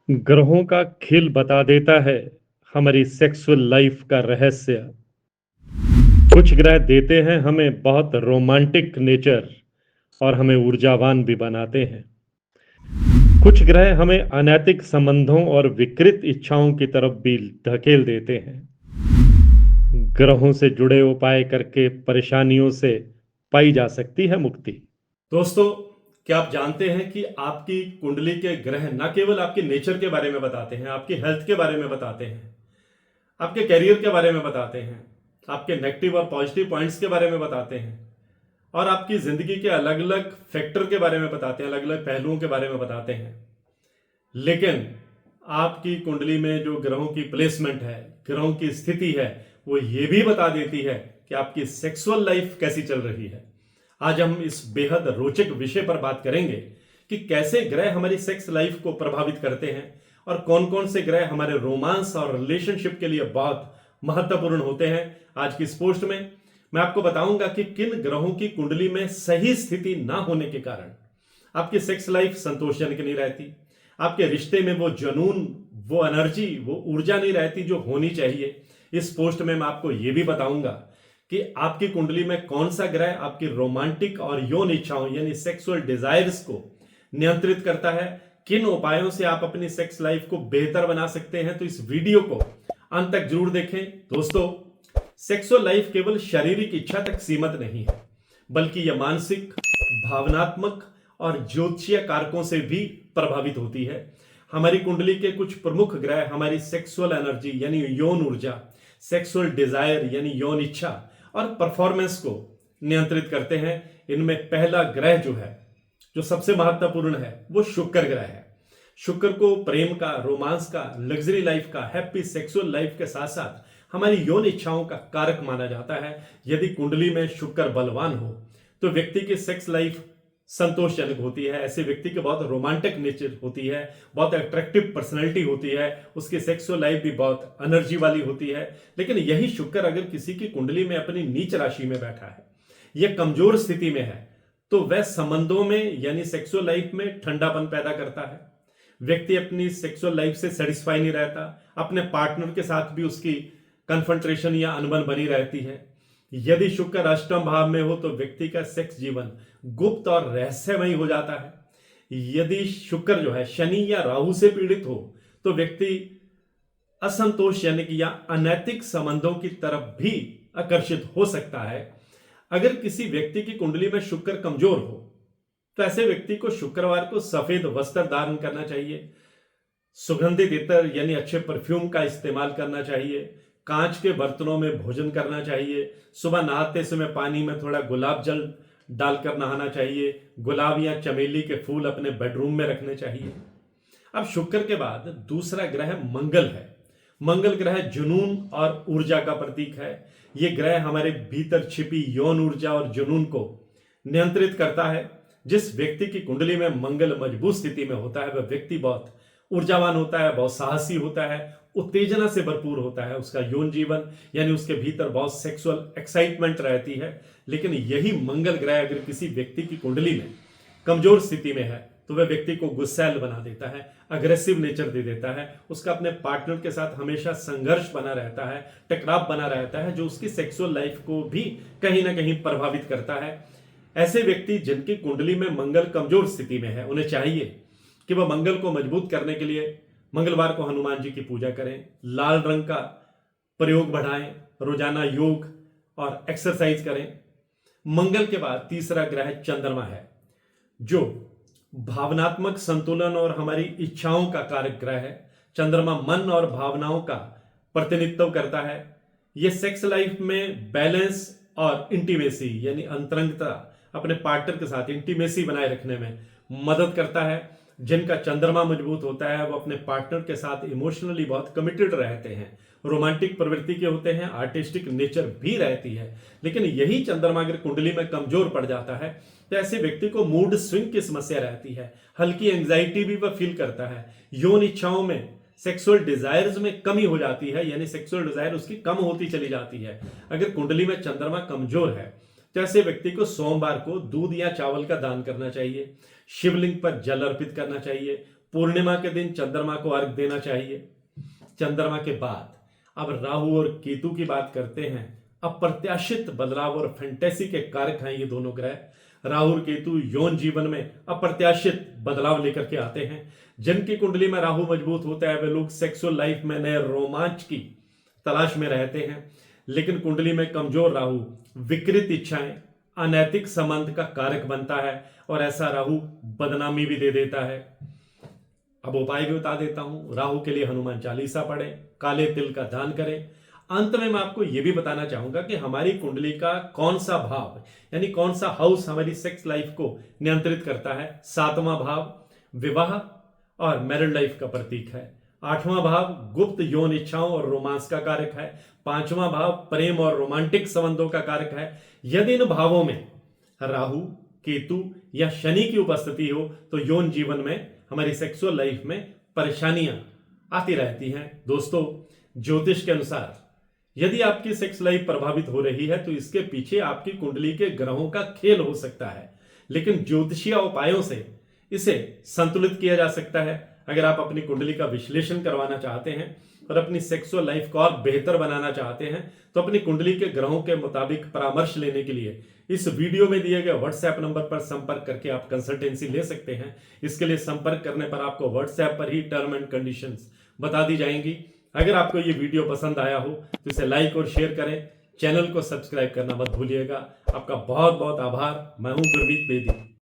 ग्रहों का खेल बता देता है हमारी सेक्सुअल लाइफ का रहस्य। कुछ ग्रह देते हैं हमें बहुत रोमांटिक नेचर और हमें ऊर्जावान भी बनाते हैं। कुछ ग्रह हमें अनैतिक संबंधों और विकृत इच्छाओं की तरफ भी धकेल देते हैं। ग्रहों से जुड़े उपाय करके परेशानियों से पाई जा सकती है मुक्ति। दोस्तों, क्या आप जानते हैं कि आपकी कुंडली के ग्रह न केवल आपके नेचर के बारे में बताते हैं, आपकी हेल्थ के बारे में बताते हैं, आपके करियर के बारे में बताते हैं, आपके नेगेटिव और पॉजिटिव पॉइंट्स के बारे में बताते हैं और आपकी जिंदगी के अलग अलग फैक्टर के बारे में बताते हैं, अलग अलग पहलुओं के बारे में बताते हैं। लेकिन आपकी कुंडली में जो ग्रहों की प्लेसमेंट है, ग्रहों की स्थिति है, वो ये भी बता देती है कि आपकी सेक्सुअल लाइफ कैसी चल रही है। आज हम इस बेहद रोचक विषय पर बात करेंगे कि कैसे ग्रह हमारी सेक्स लाइफ को प्रभावित करते हैं और कौन कौन से ग्रह हमारे रोमांस और रिलेशनशिप के लिए बहुत महत्वपूर्ण होते हैं। आज की इस पोस्ट में मैं आपको बताऊंगा कि किन ग्रहों की कुंडली में सही स्थिति ना होने के कारण आपकी सेक्स लाइफ संतोषजनक नहीं रहती, आपके रिश्ते में वो जुनून, वो एनर्जी, वो ऊर्जा नहीं रहती जो होनी चाहिए। इस पोस्ट में मैं आपको ये भी बताऊंगा कि आपकी कुंडली में कौन सा ग्रह आपकी रोमांटिक और यौन इच्छाओं यानी सेक्सुअल डिजायर्स को नियंत्रित करता है, किन उपायों से आप अपनी सेक्स लाइफ को बेहतर बना सकते हैं। तो इस वीडियो को अंत तक जरूर देखें। दोस्तों, सेक्सुअल लाइफ केवल शारीरिक इच्छा तक सीमित नहीं है, बल्कि यह मानसिक, भावनात्मक और ज्योतिषीय कारकों से भी प्रभावित होती है। हमारी कुंडली के कुछ प्रमुख ग्रह हमारी सेक्सुअल एनर्जी यानी यौन ऊर्जा, सेक्सुअल डिजायर यानी यौन इच्छा और परफॉर्मेंस को नियंत्रित करते हैं। इनमें पहला ग्रह जो सबसे महत्वपूर्ण है वो शुक्र ग्रह है। शुक्र को प्रेम का, रोमांस का, लग्जरी लाइफ का, हैप्पी सेक्सुअल लाइफ के साथ साथ हमारी यौन इच्छाओं का कारक माना जाता है। यदि कुंडली में शुक्र बलवान हो तो व्यक्ति की सेक्स लाइफ संतोषजनक होती है। ऐसे व्यक्ति की बहुत रोमांटिक नेचर होती है, बहुत अट्रैक्टिव पर्सनैलिटी होती है, उसकी सेक्सुअल लाइफ भी बहुत एनर्जी वाली होती है। लेकिन यही शुक्र अगर किसी की कुंडली में अपनी नीच राशि में बैठा है या कमजोर स्थिति में है तो वह संबंधों में यानी सेक्सुअल लाइफ में ठंडापन पैदा करता है। व्यक्ति अपनी सेक्सुअल लाइफ से सेटिस्फाई नहीं रहता, अपने पार्टनर के साथ भी उसकी कन्फ्रंट्रेशन या अनबन बनी रहती है। यदि शुक्र अष्टम भाव में हो तो व्यक्ति का सेक्स जीवन गुप्त और रहस्यमय हो जाता है। यदि शुक्र शनि या राहु से पीड़ित हो तो व्यक्ति असंतोष यानी कि या अनैतिक संबंधों की तरफ भी आकर्षित हो सकता है। अगर किसी व्यक्ति की कुंडली में शुक्र कमजोर हो तो ऐसे व्यक्ति को शुक्रवार को सफेद वस्त्र धारण करना चाहिए, सुगंधित इत्र यानी अच्छे परफ्यूम का इस्तेमाल करना चाहिए, कांच के बर्तनों में भोजन करना चाहिए, सुबह नहाते समय पानी में थोड़ा गुलाब जल डालकर नहाना चाहिए, गुलाब या चमेली के फूल अपने बेडरूम में रखने चाहिए। अब शुक्र के बाद दूसरा ग्रह मंगल है। मंगल ग्रह जुनून और ऊर्जा का प्रतीक है। यह ग्रह हमारे भीतर छिपी यौन ऊर्जा और जुनून को नियंत्रित करता है। जिस व्यक्ति की कुंडली में मंगल मजबूत स्थिति में होता है वह व्यक्ति बहुत ऊर्जावान होता है, बहुत साहसी होता है, उत्तेजना से भरपूर होता है। उसका यौन जीवन यानी उसके भीतर बहुत सेक्सुअल एक्साइटमेंट रहती है। लेकिन यही मंगल ग्रह अगर किसी व्यक्ति की कुंडली में कमजोर स्थिति में है तो वह व्यक्ति को गुस्सैल बना देता है, अग्रेसिव नेचर दे देता है, उसका अपने पार्टनर के साथ हमेशा संघर्ष बना रहता है, टकराव बना रहता है, जो उसकी सेक्सुअल लाइफ को भी कहीं ना कहीं प्रभावित करता है। ऐसे व्यक्ति जिनकी कुंडली में मंगल कमजोर स्थिति में है उन्हें चाहिए कि वह मंगल को मजबूत करने के लिए मंगलवार को हनुमान जी की पूजा करें, लाल रंग का प्रयोग बढ़ाएं, रोजाना योग और एक्सरसाइज करें। मंगल के बाद तीसरा ग्रह चंद्रमा है, जो भावनात्मक संतुलन और हमारी इच्छाओं का कारक ग्रह है। चंद्रमा मन और भावनाओं का प्रतिनिधित्व करता है। यह सेक्स लाइफ में बैलेंस और इंटीमेसी यानी अंतरंगता, अपने पार्टनर के साथ इंटीमेसी बनाए रखने में मदद करता है। जिनका चंद्रमा मजबूत होता है वो अपने पार्टनर के साथ इमोशनली बहुत कमिटेड रहते हैं, रोमांटिक प्रवृत्ति के होते हैं, आर्टिस्टिक नेचर भी रहती है। लेकिन यही चंद्रमा अगर कुंडली में कमजोर पड़ जाता है तो ऐसे व्यक्ति को मूड स्विंग की समस्या रहती है, हल्की एंग्जाइटी भी वह फील करता है, यौन इच्छाओं में, सेक्सुअल डिजायर्स में कमी हो जाती है, यानी सेक्सुअल डिजायर उसकी कम होती चली जाती है। अगर कुंडली में चंद्रमा कमजोर है तो ऐसे व्यक्ति को सोमवार को दूध या चावल का दान करना चाहिए, शिवलिंग पर जल अर्पित करना चाहिए, पूर्णिमा के दिन चंद्रमा को अर्घ देना चाहिए। चंद्रमा के बाद अब राहु और केतु की बात करते हैं। अप्रत्याशित बदलाव और फैंटेसी के कारक हैं ये दोनों ग्रह। राहु और केतु यौन जीवन में अप्रत्याशित बदलाव लेकर के आते हैं। जिनकी कुंडली में राहु मजबूत होता है वे लोग सेक्सुअल लाइफ में नए रोमांच की तलाश में रहते हैं, लेकिन कुंडली में कमजोर राहु विकृत इच्छाएं, अनैतिक संबंध का कारक बनता है और ऐसा राहु बदनामी भी दे देता है। अब उपाय भी बता देता हूं। राहु के लिए हनुमान चालीसा पढ़ें, काले तिल का दान करें। अंत में मैं आपको यह भी बताना चाहूंगा कि हमारी कुंडली का कौन सा भाव यानी कौन सा हाउस हमारी सेक्स लाइफ को नियंत्रित करता है। 7वां भाव विवाह और मैरिड लाइफ का प्रतीक है। 8वां भाव गुप्त यौन इच्छाओं और रोमांस का कारक है। 5वां भाव प्रेम और रोमांटिक संबंधों का कारक है। यदि इन भावों में राहु, केतु या शनि की उपस्थिति हो तो यौन जीवन में हमारी सेक्सुअल लाइफ में परेशानियां आती रहती हैं। दोस्तों, ज्योतिष के अनुसार यदि आपकी सेक्स लाइफ प्रभावित हो रही है तो इसके पीछे आपकी कुंडली के ग्रहों का खेल हो सकता है, लेकिन ज्योतिषीय उपायों से इसे संतुलित किया जा सकता है। अगर आप अपनी कुंडली का विश्लेषण करवाना चाहते हैं और अपनी सेक्सुअल लाइफ को और बेहतर बनाना चाहते हैं तो अपनी कुंडली के ग्रहों के मुताबिक परामर्श लेने के लिए इस वीडियो में दिए गए व्हाट्सएप नंबर पर संपर्क करके आप कंसल्टेंसी ले सकते हैं। इसके लिए संपर्क करने पर आपको व्हाट्सएप पर ही टर्म एंड कंडीशंस बता दी जाएंगी। अगर आपको ये वीडियो पसंद आया हो तो इसे लाइक और शेयर करें। चैनल को सब्सक्राइब करना मत भूलिएगा। आपका बहुत बहुत आभार। मैं हूं गुरमीत बेदी।